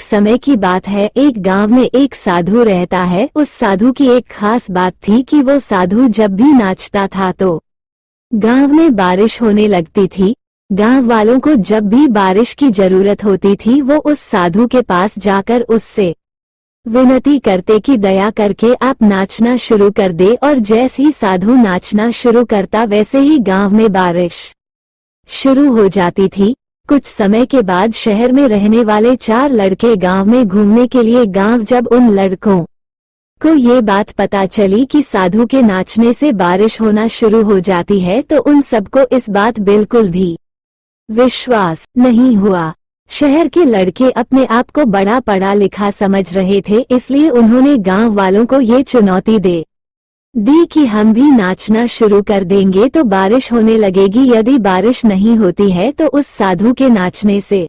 एक समय की बात है, एक गांव में एक साधु रहता है। उस साधु की एक खास बात थी कि वो साधु जब भी नाचता था तो गांव में बारिश होने लगती थी। गांव वालों को जब भी बारिश की जरूरत होती थी वो उस साधु के पास जाकर उससे विनती करते कि दया करके आप नाचना शुरू कर दे, और जैसे ही साधु नाचना शुरू करता वैसे ही गांव में बारिश शुरू हो जाती थी। कुछ समय के बाद शहर में रहने वाले 4 लड़के गांव में घूमने के लिए जब उन लड़कों को ये बात पता चली कि साधु के नाचने से बारिश होना शुरू हो जाती है तो उन सबको इस बात बिल्कुल भी विश्वास नहीं हुआ। शहर के लड़के अपने आप को बड़ा पढ़ा लिखा समझ रहे थे, इसलिए उन्होंने गांव वालों को ये चुनौती दे दी कि हम भी नाचना शुरू कर देंगे तो बारिश होने लगेगी। यदि बारिश नहीं होती है तो उस साधु के नाचने से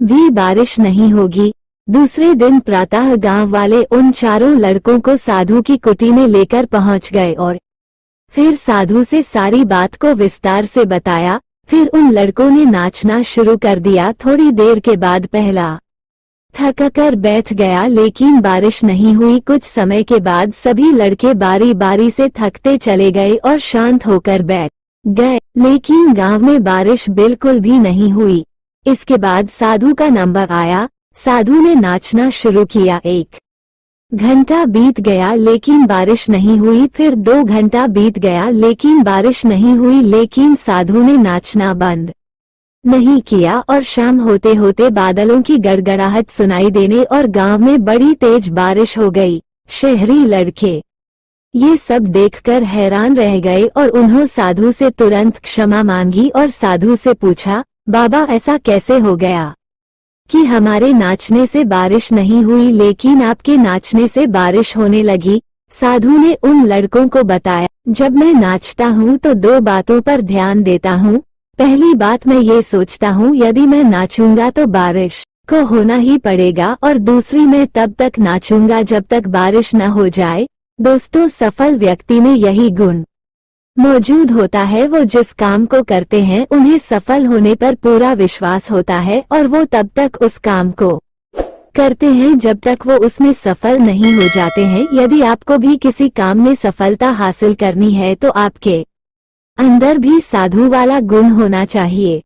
भी बारिश नहीं होगी। दूसरे दिन प्रातः गांव वाले उन 4 लड़कों को साधु की कुटी में लेकर पहुंच गए और फिर साधु से सारी बात को विस्तार से बताया। फिर उन लड़कों ने नाचना शुरू कर दिया। थोड़ी देर के बाद पहला थक कर बैठ गया, लेकिन बारिश नहीं हुई। कुछ समय के बाद सभी लड़के बारी बारी से थकते चले गए और शांत होकर बैठ गए, लेकिन गांव में बारिश बिल्कुल भी नहीं हुई। इसके बाद साधु का नंबर आया। साधु ने नाचना शुरू किया। 1 घंटा बीत गया लेकिन बारिश नहीं हुई। फिर 2 घंटा बीत गया लेकिन बारिश नहीं हुई, लेकिन साधु ने नाचना बंद नहीं किया और शाम होते होते बादलों की गड़गड़ाहट सुनाई देने और गांव में बड़ी तेज बारिश हो गई। शहरी लड़के ये सब देखकर हैरान रह गए और उन्होंने साधु से तुरंत क्षमा मांगी और साधु से पूछा, बाबा ऐसा कैसे हो गया कि हमारे नाचने से बारिश नहीं हुई लेकिन आपके नाचने से बारिश होने लगी। साधु ने उन लड़कों को बताया, जब मैं नाचता हूँ तो 2 बातों पर ध्यान देता हूँ। पहली बात, मैं ये सोचता हूँ यदि मैं नाचूंगा तो बारिश को होना ही पड़ेगा, और दूसरी, मैं तब तक नाचूंगा जब तक बारिश न हो जाए। दोस्तों, सफल व्यक्ति में यही गुण मौजूद होता है। वो जिस काम को करते हैं उन्हें सफल होने पर पूरा विश्वास होता है और वो तब तक उस काम को करते हैं जब तक वो उसमें सफल नहीं हो जाते हैं। यदि आपको भी किसी काम में सफलता हासिल करनी है तो आपके अंदर भी साधु वाला गुण होना चाहिए।